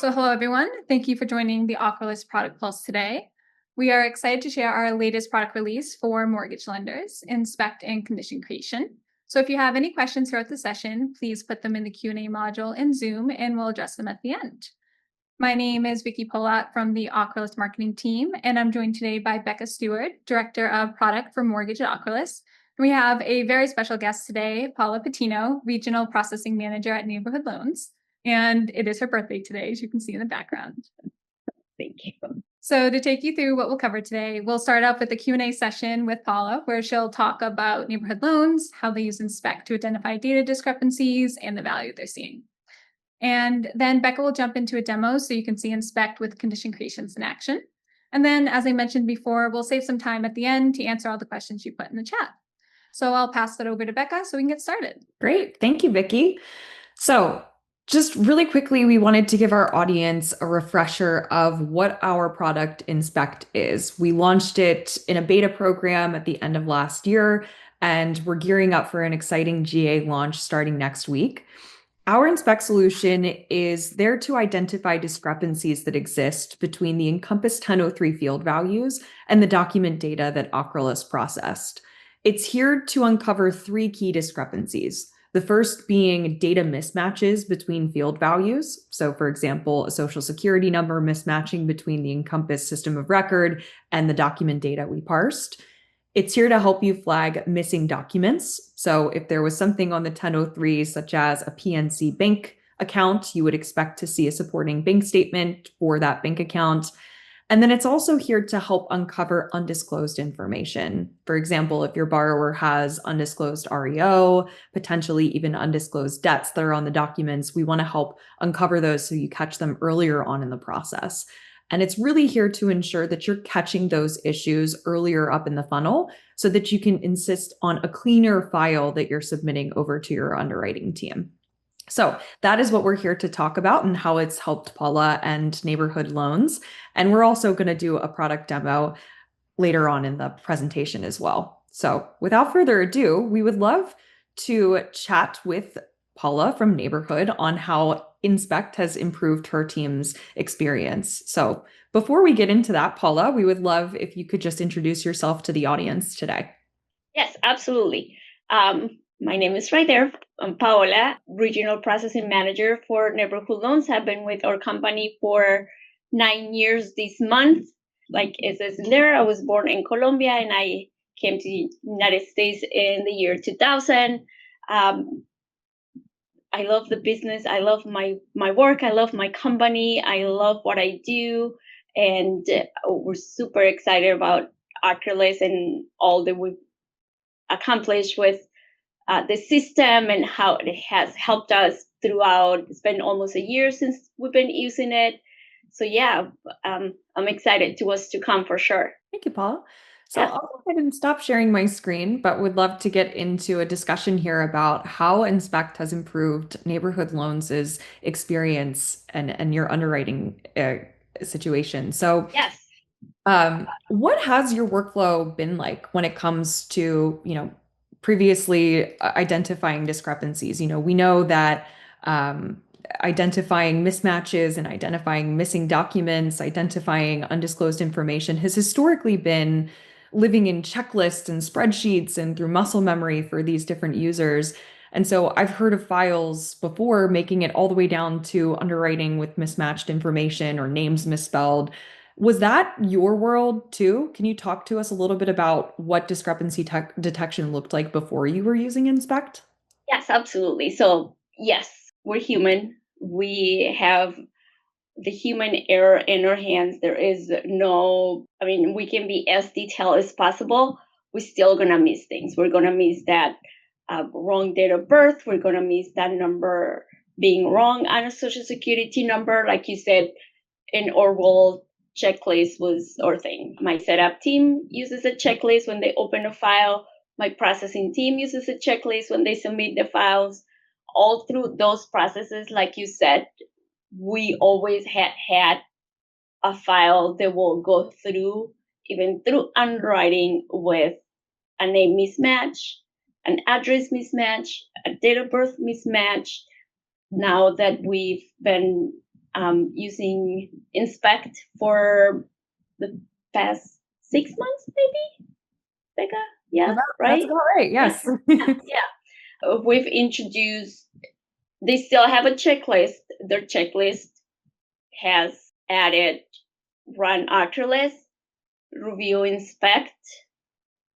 So hello, everyone. Thank you for joining the Ocrolus Product Pulse today. We are excited to share our latest product release for mortgage lenders, Inspect and Condition Creation. So if you have any questions throughout the session, please put them in the Q&A module in Zoom and we'll address them at the end. My name is Paula from the Ocrolus marketing team, and I'm joined today by Becca Stewart, Director of Product for Mortgage at Ocrolus. We have a very special guest today, Paula Patino, Regional Processing Manager at Neighborhood Loans. And it is her birthday today, as you can see in the background. Thank you. So to take you through what we'll cover today, we'll start off with a Q&A session with Paula, where she'll talk about neighborhood loans, how they use Inspect to identify data discrepancies, and the value they're seeing. And then Becca will jump into a demo so you can see Inspect with condition creations in action. And then, as I mentioned before, we'll save some time at the end to answer all the questions you put in the chat. So I'll pass that over to Becca so we can get started. Great. Thank you, Vicki. So just really quickly, we wanted to give our audience a refresher of what our product Inspect is. We launched it in a beta program at the end of last year, and we're gearing up for an exciting GA launch starting next week. Our Inspect solution is there to identify discrepancies that exist between the Encompass 1003 field values and the document data that Ocrolus processed. It's here to uncover three key discrepancies. The first being data mismatches between field values. So for example, a social security number mismatching between the Encompass system of record and the document data we parsed. It's here to help you flag missing documents. So if there was something on the 1003, such as a PNC bank account, you would expect to see a supporting bank statement for that bank account. And then it's also here to help uncover undisclosed information. For example, if your borrower has undisclosed REO, potentially even undisclosed debts that are on the documents, we want to help uncover those so you catch them earlier on in the process. And it's really here to ensure that you're catching those issues earlier up in the funnel so that you can insist on a cleaner file that you're submitting over to your underwriting team. So that is what we're here to talk about and how it's helped Paula and Neighborhood Loans. And we're also going to do a product demo later on in the presentation as well. So without further ado, we would love to chat with Paula from Neighborhood on how Inspect has improved her team's experience. So before we get into that, Paula, we would love if you could just introduce yourself to the audience today. Yes, absolutely. My name is right there. I'm Paula, Regional Processing Manager for Neighborhood Loans. I've been with our company for 9 years this month. Like it says there, I was born in Colombia and I came to the United States in the year 2000. I love the business. I love my work. I love my company. I love what I do. And we're super excited about Ocrolus and all that we've accomplished with the system and how it has helped us throughout. It's been almost a year since we've been using it. So yeah, I'm excited to what's to come for sure. Thank you, Paula. So I'll go ahead and stop sharing my screen, but would love to get into a discussion here about how Inspect has improved Neighborhood Loans' experience and your underwriting situation. So yes. What has your workflow been like when it comes to, previously identifying discrepancies? We know that identifying mismatches and identifying missing documents, identifying undisclosed information has historically been living in checklists and spreadsheets and through muscle memory for these different users. And so I've heard of files before making it all the way down to underwriting with mismatched information or names misspelled. Was that your world too? Can you talk to us a little bit about what discrepancy detection looked like before you were using Inspect? Yes, absolutely. So yes, we're human. We have the human error in our hands. There is we can be as detailed as possible. We're still going to miss things. We're going to miss that wrong date of birth. We're going to miss that number being wrong on a social security number. Like you said, in our world, checklist was our thing. My setup team uses a checklist when they open a file. My processing team uses a checklist when they submit the files. All through those processes, like you said, we always had a file that will go through, even through underwriting, with a name mismatch, an address mismatch, a date of birth mismatch. Now that we've been using Inspect for the past 6 months, maybe, Becca? Yeah, That's right? about right. Yes. Yeah. We've introduced, they still have a checklist. Their checklist has added run Ocrolus, review, inspect,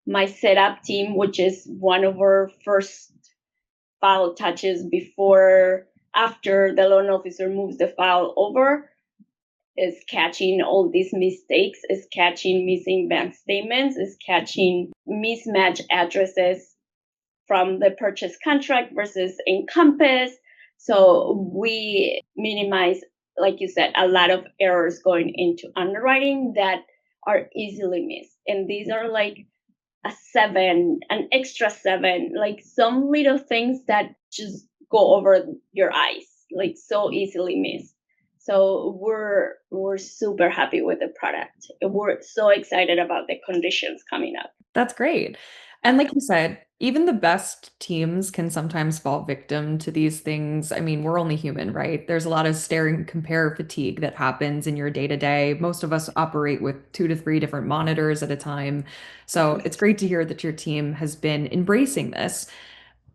my setup team, which is one of our first file touches after the loan officer moves the file over, is catching all these mistakes, is catching missing bank statements, is catching mismatch addresses from the purchase contract versus Encompass. So we minimize, like you said, a lot of errors going into underwriting that are easily missed. And these are like an extra seven, like some little things that just go over your eyes, like so easily missed. So we're super happy with the product. We're so excited about the conditions coming up. That's great. And like you said, even the best teams can sometimes fall victim to these things. I mean, we're only human, right? There's a lot of stare and compare fatigue that happens in your day to day. Most of us operate with 2 to 3 different monitors at a time. So it's great to hear that your team has been embracing this.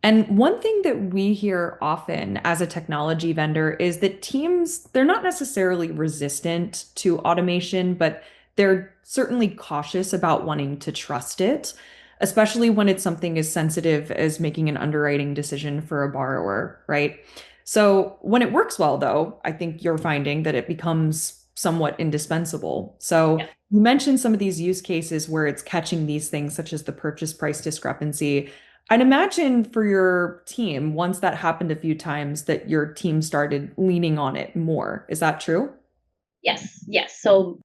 And one thing that we hear often as a technology vendor is that teams, they're not necessarily resistant to automation, but they're certainly cautious about wanting to trust it, especially when it's something as sensitive as making an underwriting decision for a borrower, right? So when it works well, though, I think you're finding that it becomes somewhat indispensable. So Yeah. you mentioned some of these use cases where it's catching these things, such as the purchase price discrepancy. I'd imagine for your team, once that happened a few times, that your team started leaning on it more. Is that true? Yes, yes. So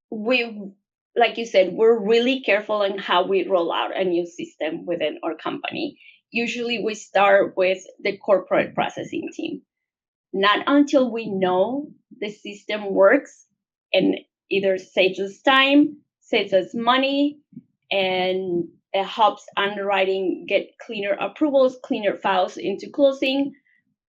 like you said, we're really careful in how we roll out a new system within our company. Usually we start with the corporate processing team. Not until we know the system works and either saves us time, saves us money, and it helps underwriting get cleaner approvals, cleaner files into closing,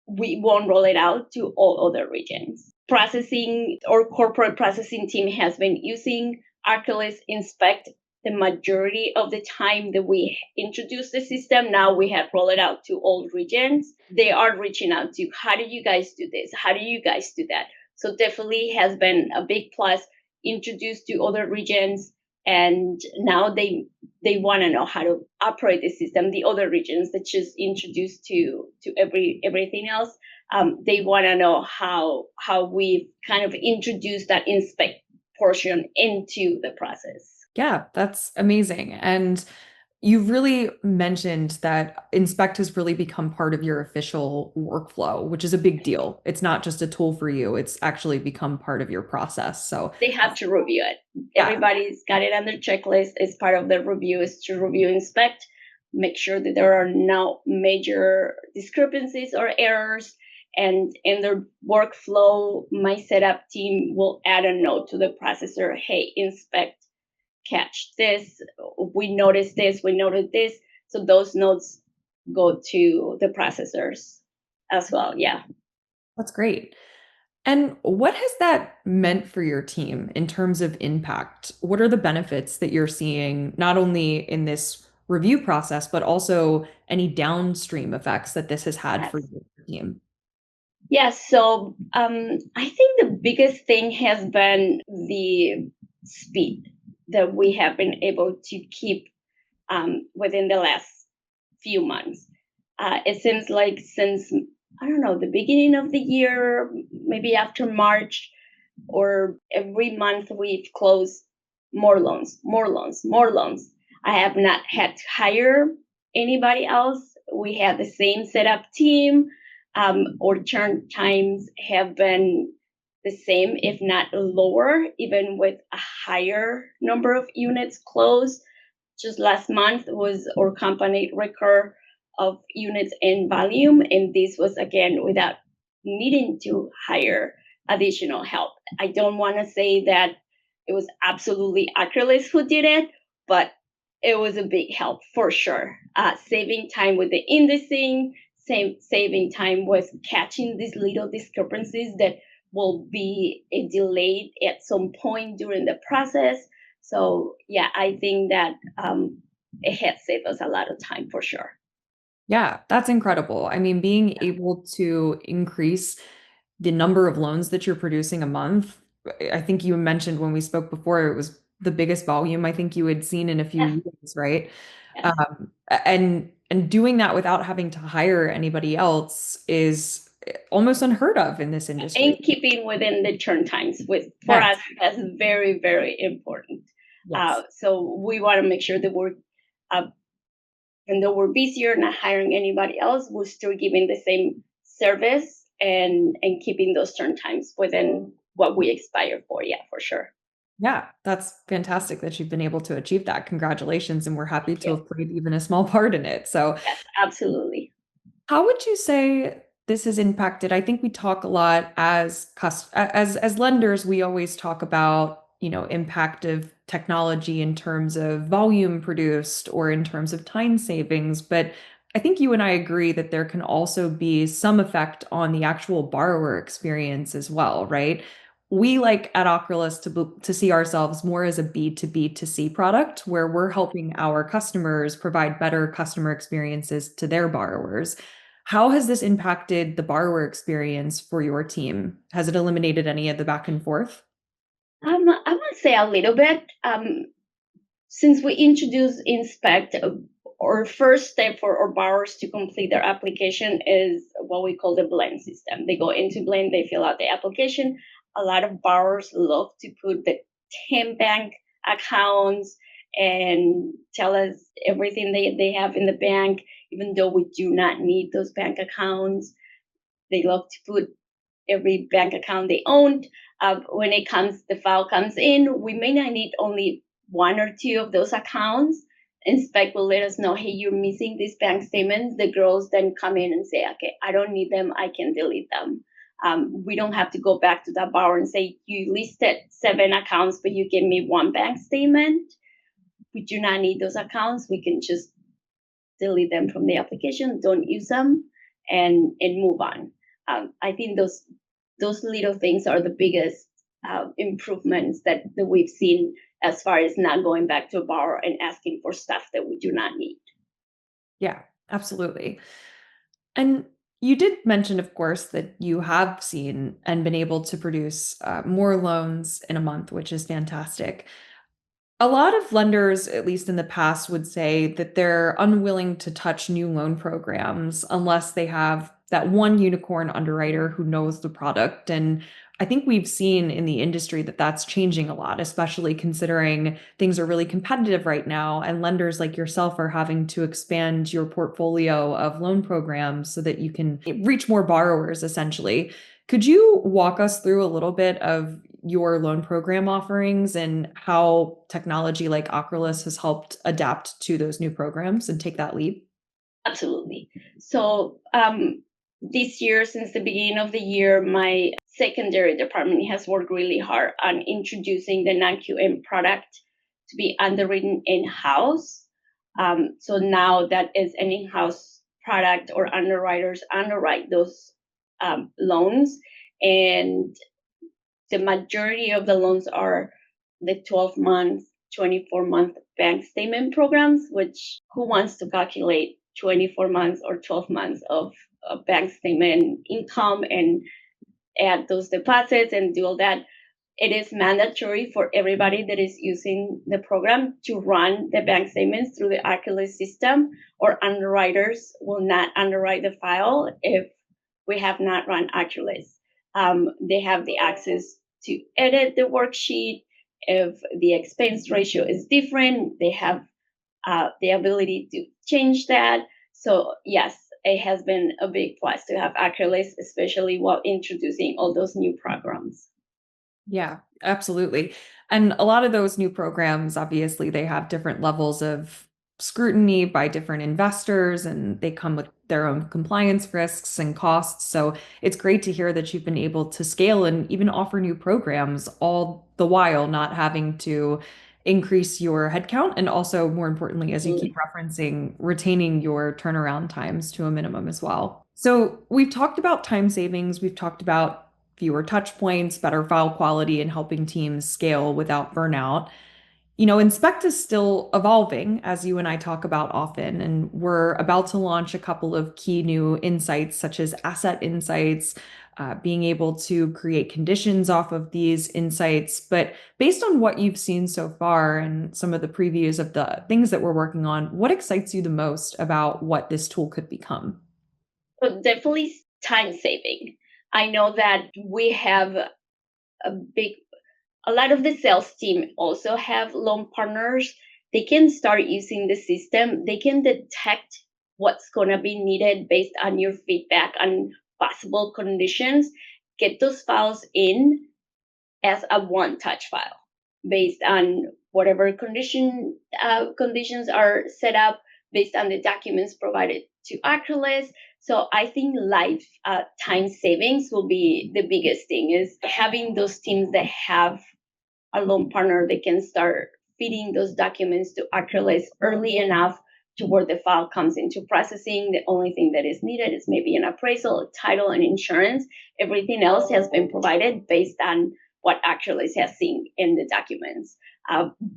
we won't roll it out to all other regions. Processing or corporate processing team has been using Ocrolus Inspect the majority of the time that we introduced the system. Now we have rolled it out to all regions. They are reaching out to, how do you guys do this? How do you guys do that? So definitely has been a big plus, introduced to other regions, and now they want to know how to operate the system. The other regions that just introduced to everything else, they want to know how we kind of introduce that inspect portion into the process. Yeah, that's amazing. And you've really mentioned that Inspect has really become part of your official workflow, which is a big deal. It's not just a tool for you, it's actually become part of your process. So, They have to review it. yeah, Everybody's got it on their checklist. As part of the review is to review, inspect, make sure that there are no major discrepancies or errors. And in their workflow, my setup team will add a note to the processor. Hey, inspect, catch this. We noticed this. We noted this. So those notes go to the processors as well. Yeah. that's great. And what has that meant for your team in terms of impact? What are the benefits that you're seeing, not only in this review process, but also any downstream effects that this has had for Yes. your team? Yes. So I think the biggest thing has been the speed that we have been able to keep within the last few months. It seems like since, I don't know, the beginning of the year, maybe after March, or every month we've closed more loans, more loans, more loans. I have not had to hire anybody else. We have the same setup team. Our turn times have been the same, if not lower, even with a higher number of units closed. Just last month was our company record of units in volume, and this was again without needing to hire additional help. I don't want to say that it was absolutely Acrolus who did it, but it was a big help for sure. Saving time with the indexing, saving time with catching these little discrepancies that will be delayed at some point during the process. So yeah, I think that it has saved us a lot of time for sure. Yeah, that's incredible. I mean, being able to increase the number of loans that you're producing a month, I think you mentioned when we spoke before, it was the biggest volume I think you had seen in a few Yes, years, right? yes. And doing that without having to hire anybody else is almost unheard of in this And industry. keeping within the turn times with for Yes, us that's very very important. yes. So we want to make sure that we're uh, even though we're busier, not hiring anybody else, we're still giving the same service and keeping those turn times within what we expire for. Yeah, for sure. Yeah, that's fantastic that you've been able to achieve that. Congratulations, and we're happy Thank to you. have played even a small part in it. So, Yes, absolutely. how would you say this has impacted? I think we talk a lot as lenders, we always talk about, impact of technology in terms of volume produced or in terms of time savings, but I think you and I agree that there can also be some effect on the actual borrower experience as well, right? We like at Ocrolus to see ourselves more as a B2B to C product where we're helping our customers provide better customer experiences to their borrowers. How has this impacted the borrower experience for your team? Has it eliminated any of the back and forth? I want to say a little bit. Since we introduced Inspect, our first step for our borrowers to complete their application is what we call the blend system. They go into blend, they fill out the application. A lot of borrowers love to put the 10 bank accounts and tell us everything they have in the bank, even though we do not need those bank accounts. They love to put every bank account they owned. When the file comes in, we may not need only one or two of those accounts. Inspect will let us know, hey, you're missing these bank statements. The girls then come in and say, okay, I don't need them. I can delete them. We don't have to go back to that borrower and say, you listed 7 accounts, but you gave me one bank statement. We do not need those accounts. We can just delete them from the application, don't use them, and move on. I think those little things are the biggest improvements that we've seen as far as not going back to a borrower and asking for stuff that we do not need. Yeah, absolutely. And you did mention, of course, that you have seen and been able to produce more loans in a month, which is fantastic. A lot of lenders, at least in the past, would say that they're unwilling to touch new loan programs unless they have that one unicorn underwriter who knows the product. And I think we've seen in the industry that that's changing a lot, especially considering things are really competitive right now. And lenders like yourself are having to expand your portfolio of loan programs so that you can reach more borrowers, essentially. Could you walk us through a little bit of your loan program offerings and how technology like Ocrolus has helped adapt to those new programs and take that leap? Absolutely. So this year, since the beginning of the year, my secondary department has worked really hard on introducing the non-QM product to be underwritten in-house. So now that is an in-house product, or underwriters underwrite those loans, and the majority of the loans are the 12-month, 24-month bank statement programs, which who wants to calculate 24 months or 12 months of bank statement income and add those deposits and do all that? It is mandatory for everybody that is using the program to run the bank statements through the Ocrolus system, or underwriters will not underwrite the file if we have not run Ocrolus. They have the access to edit the worksheet. If the expense ratio is different, they have the ability to change that. So yes, it has been a big plus to have Ocrolus, especially while introducing all those new programs. Yeah, absolutely. And a lot of those new programs, obviously, they have different levels of scrutiny by different investors, and they come with their own compliance risks and costs. So it's great to hear that you've been able to scale and even offer new programs, all the while not having to increase your headcount. And also, more importantly, as you keep referencing, retaining your turnaround times to a minimum as well. So we've talked about time savings, we've talked about fewer touch points, better file quality, and helping teams scale without burnout. Inspect is still evolving, as you and I talk about often, and we're about to launch a couple of key new insights, such as asset insights, being able to create conditions off of these insights. But based on what you've seen so far and some of the previews of the things that we're working on, what excites you the most about what this tool could become? So definitely time saving. I know that we have a big a lot of the sales team also have loan partners. They can start using the system. They can detect what's going to be needed based on your feedback on possible conditions, get those files in as a one touch file based on whatever conditions are set up based on the documents provided to Ocrolus. So I think life time savings will be the biggest thing, is having those teams that have a loan partner that can start feeding those documents to Ocrolus early enough to where the file comes into processing. The only thing that is needed is maybe an appraisal, a title, and insurance. Everything else has been provided based on what Ocrolus has seen in the documents.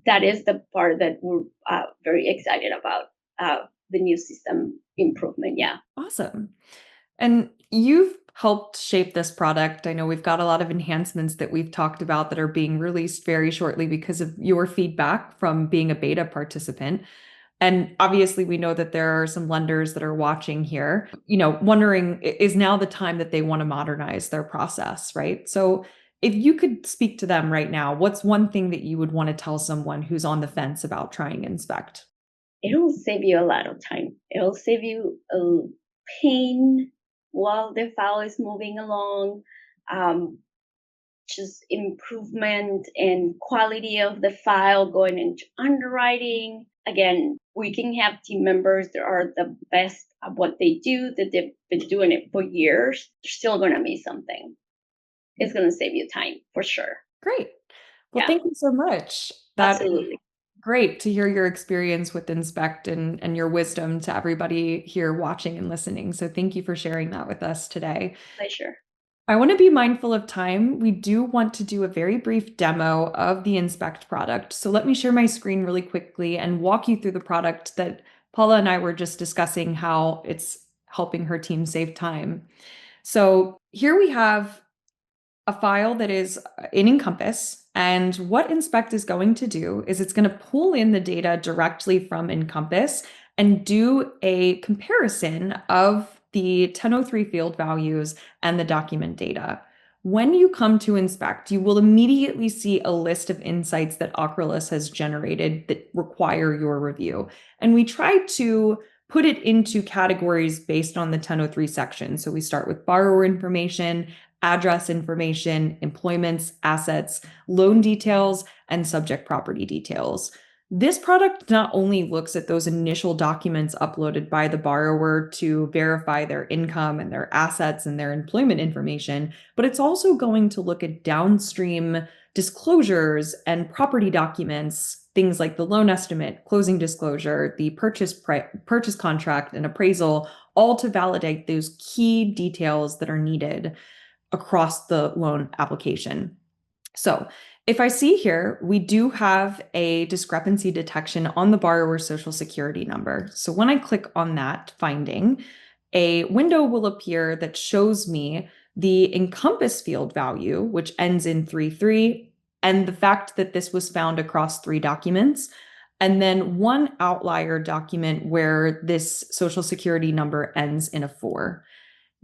That is the part that we're very excited about, the new system improvement. Yeah. Awesome. And you've helped shape this product. I know we've got a lot of enhancements that we've talked about that are being released very shortly because of your feedback from being a beta participant. And obviously, we know that there are some lenders that are watching here, wondering, is now the time that they want to modernize their process, right? So if you could speak to them right now, what's one thing that you would want to tell someone who's on the fence about trying Inspect? It'll save you a lot of time. It'll save you pain while the file is moving along. Um, just improvement in quality of the file going into underwriting. Again, we can have team members that are the best at what they do, that they've been doing it for years. They're still going to miss something. It's going to save you time for sure. Great. Well, Yeah, thank you so much. That is absolutely. great to hear your experience with Inspect and your wisdom to everybody here watching and listening. So thank you for sharing that with us today. Pleasure. I want to be mindful of time. We do want to do a very brief demo of the Inspect product. So let me share my screen really quickly and walk you through the product that Paula and I were just discussing, how it's helping her team save time. So here we have a file that is in Encompass. And what Inspect is going to do is it's going to pull in the data directly from Encompass and do a comparison of the 1003 field values and the document data. When you come to Inspect, you will immediately see a list of insights that Ocrolus has generated that require your review. And we try to put it into categories based on the 1003 section. So we start with borrower information, address information, employments, assets, loan details, and subject property details. This product not only looks at those initial documents uploaded by the borrower to verify their income and their assets and their employment information, but it's also going to look at downstream disclosures and property documents, things like the loan estimate, closing disclosure, the purchase contract, and appraisal, all to validate those key details that are needed across the loan application. So if I see here, we do have a discrepancy detection on the borrower's social security number. So when I click on that finding, a window will appear that shows me the Encompass field value, which ends in 33, and the fact that this was found across 3 documents, and then one outlier document where this social security number ends in a 4.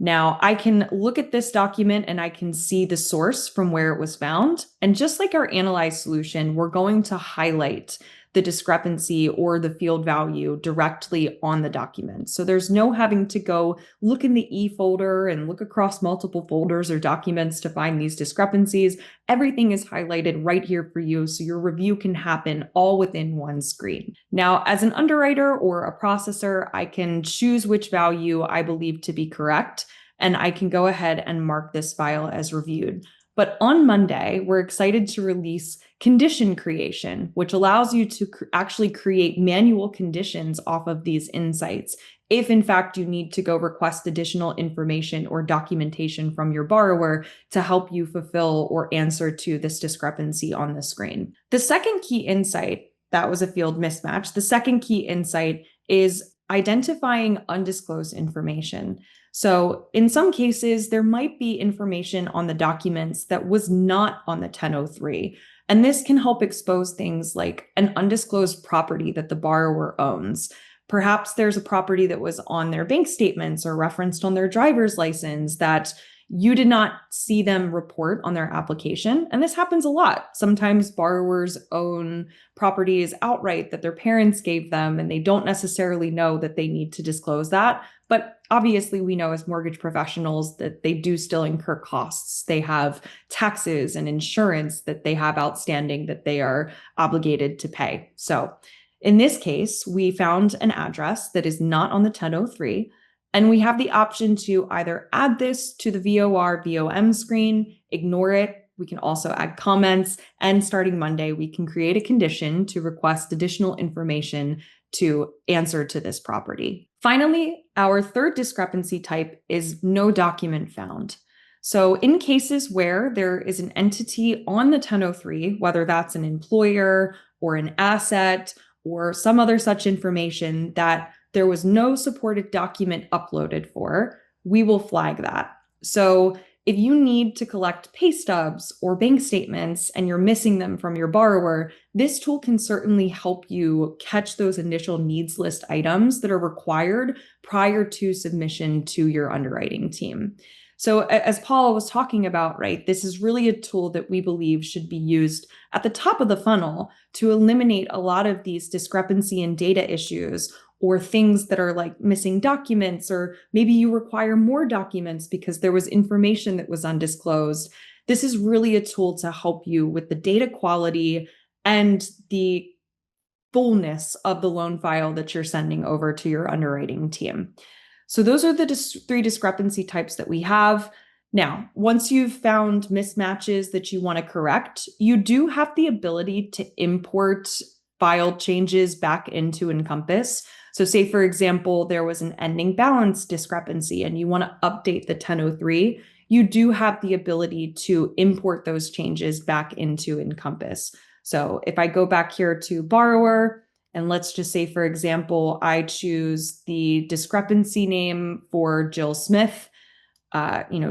Now, I can look at this document and I can see the source from where it was found. And just like our analyze solution, we're going to highlight the discrepancy or the field value directly on the document. So there's no having to go look in the E folder and look across multiple folders or documents to find these discrepancies. Everything is highlighted right here for you, so your review can happen all within one screen. Now, as an underwriter or a processor, I can choose which value I believe to be correct, and I can go ahead and mark this file as reviewed. But on Monday, we're excited to release condition creation, which allows you to actually create manual conditions off of these insights if in fact you need to go request additional information or documentation from your borrower to help you fulfill or answer to this discrepancy on the screen. The second key insight, that was a field mismatch. The second key insight is identifying undisclosed information. So in some cases, there might be information on the documents that was not on the 1003. And this can help expose things like an undisclosed property that the borrower owns. Perhaps there's a property that was on their bank statements or referenced on their driver's license that you did not see them report on their application. And this happens a lot. Sometimes borrowers own properties outright that their parents gave them, and they don't necessarily know that they need to disclose that. But obviously, we know as mortgage professionals that they do still incur costs. They have taxes and insurance that they have outstanding that they are obligated to pay. So in this case, we found an address that is not on the 1003, and we have the option to either add this to the VOR VOM screen, ignore it. We can also add comments, and starting Monday, we can create a condition to request additional information to answer to this property. Finally, our third discrepancy type is no document found. So in cases where there is an entity on the 1003, whether that's an employer or an asset or some other such information that there was no supported document uploaded for, we will flag that. So if you need to collect pay stubs or bank statements and you're missing them from your borrower, this tool can certainly help you catch those initial needs list items that are required prior to submission to your underwriting team. So as Paula was talking about, right, this is really a tool that we believe should be used at the top of the funnel to eliminate a lot of these discrepancy in data issues or things that are like missing documents, or maybe you require more documents because there was information that was undisclosed. This is really a tool to help you with the data quality and the fullness of the loan file that you're sending over to your underwriting team. So those are the three discrepancy types that we have. Now, once you've found mismatches that you want to correct, you do have the ability to import file changes back into Encompass. So say, for example, there was an ending balance discrepancy and you want to update the 1003, you do have the ability to import those changes back into Encompass. So if I go back here to borrower, and let's just say, for example, I choose the discrepancy name for Jill Smith.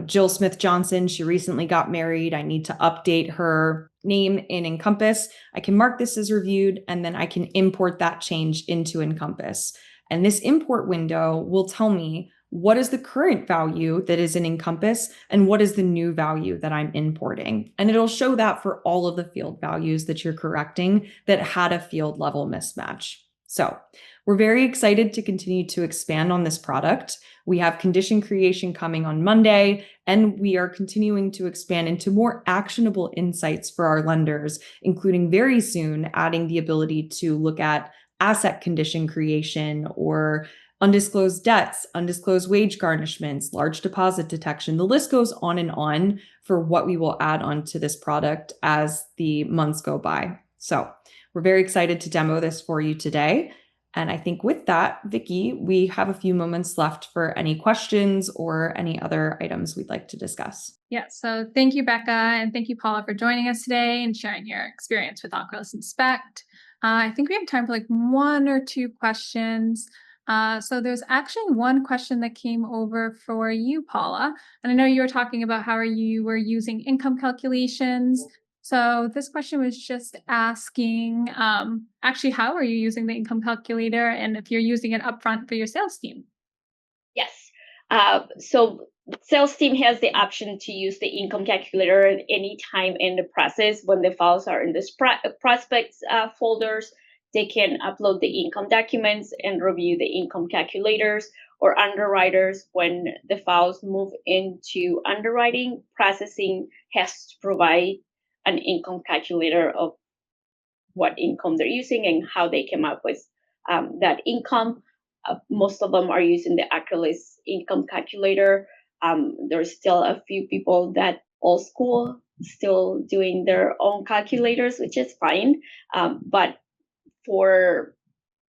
Jill Smith Johnson, she recently got married. I need to update her name in Encompass. I can mark this as reviewed, and then I can import that change into Encompass. And this import window will tell me what is the current value that is in Encompass and what is the new value that I'm importing. And it'll show that for all of the field values that you're correcting that had a field level mismatch. So we're very excited to continue to expand on this product. We have condition creation coming on Monday, and we are continuing to expand into more actionable insights for our lenders, including very soon adding the ability to look at asset condition creation or undisclosed debts, undisclosed wage garnishments, large deposit detection. The list goes on and on for what we will add onto this product as the months go by. So we're very excited to demo this for you today. And I think with that, Vicky, we have a few moments left for any questions or any other items we'd like to discuss. Yeah, so thank you, Becca, and thank you, Paula, for joining us today and sharing your experience with Ocrolus Inspect. I think we have time for like one or two questions. So there's actually one question that came over for you, Paula. And I know you were talking about how you were using income calculations. So this question was just asking, actually, how are you using the income calculator, and if you're using it upfront for your sales team? Yes. So sales team has the option to use the income calculator at any time in the process. When the files are in the prospects folders, they can upload the income documents and review the income calculators, or underwriters. When the files move into underwriting, processing has to provide an income calculator of what income they're using and how they came up with that income. Most of them are using the Ocrolus income calculator. There's still a few people that old school, still doing their own calculators, which is fine. But for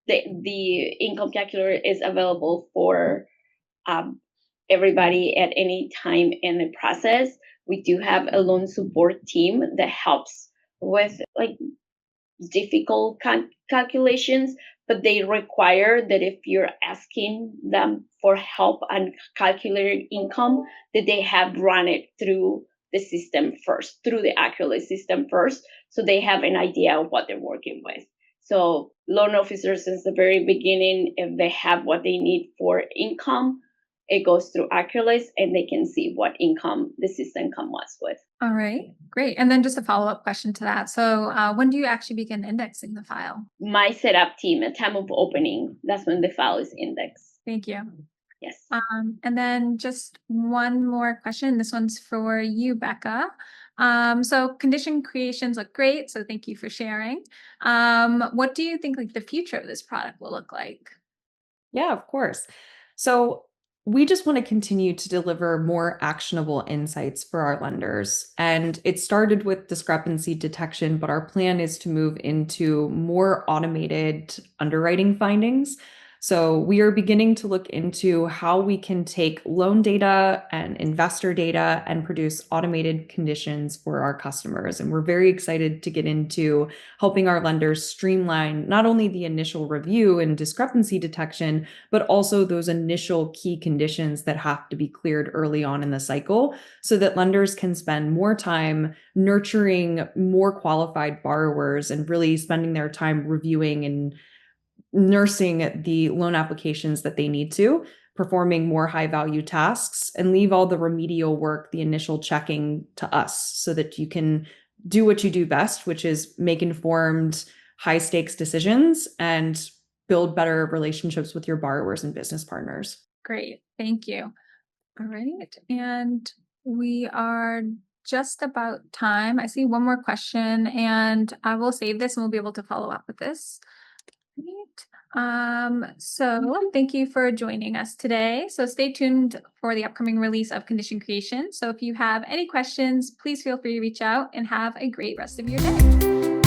the income calculator is available for everybody at any time in the process. We do have a loan support team that helps with like difficult calculations, but they require that if you're asking them for help on calculated income, that they have run it through the system first, through the Ocrolus system first, so they have an idea of what they're working with. So loan officers, since the very beginning, if they have what they need for income, it goes through Ocrolus and they can see what income the system comes with. All right, great. And then just a follow-up question to that. So when do you actually begin indexing the file? My setup team, at time of opening, that's when the file is indexed. Thank you. Yes. And then just one more question. This one's for you, Becca. So condition creations look great. So thank you for sharing. What do you think like the future of this product will look like? Yeah, of course. So we just want to continue to deliver more actionable insights for our lenders. And it started with discrepancy detection, but our plan is to move into more automated underwriting findings. So we are beginning to look into how we can take loan data and investor data and produce automated conditions for our customers. And we're very excited to get into helping our lenders streamline not only the initial review and discrepancy detection, but also those initial key conditions that have to be cleared early on in the cycle so that lenders can spend more time nurturing more qualified borrowers and really spending their time reviewing and nursing the loan applications that they need to, performing more high value tasks, and leave all the remedial work, the initial checking to us so that you can do what you do best, which is make informed, high stakes decisions and build better relationships with your borrowers and business partners. Great. Thank you. All right. And we are just about time. I see one more question and I will save this and we'll be able to follow up with this. Great. So thank you for joining us today. So stay tuned for the upcoming release of condition creation. So if you have any questions, please feel free to reach out and have a great rest of your day.